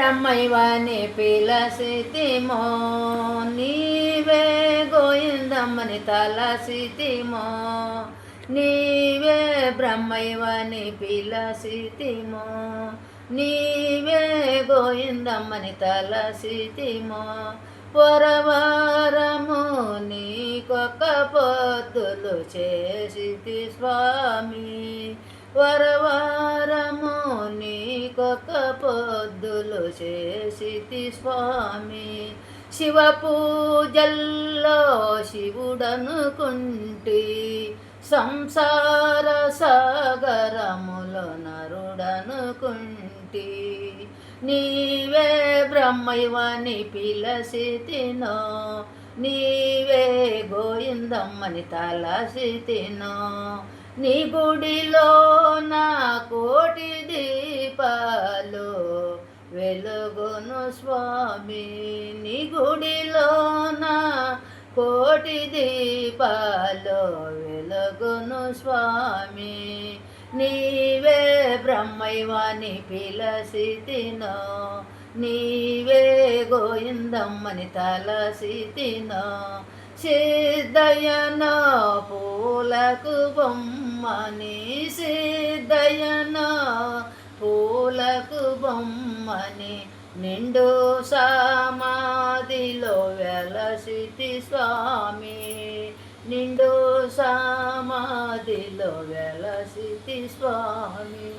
బ్రహ్మైవాని పిలసితిమో నీవే గోయిందమ్మని తలసితిమో నీవే బ్రహ్మైవాని పిలసితిమో నీవే గోయిందమ్మని తలసితిమో పొరవారము నీకొక్క పొద్దులు చేసితి స్వామి వరవారము నీకొక్క పొద్దులు చేసితి స్వామి శివ పూజల్లో శివుడనుకుంటి సంసార సాగరములో నరుడనుకుంటి నీవే బ్రహ్మైవాని పిలసితినో నీవే గోయిందమ్మని తలసితినో నీ గుడిలో నా కోటి దీపాలు వెలుగును స్వామి నీ గుడిలో నా కోటి దీపాలు వెలుగును స్వామి నీవే బ్రహ్మైవాని పిలసితినో నీవే గోయిందమ్మని తలసితినో సిద్ధయనో పూలకు బొమ్మని సిద్ధయనో పూలకు బొమ్మని నిండు సమాధిలో వెలసితి స్వామి నిండు సమాధిలో వెలసితి స్వామి.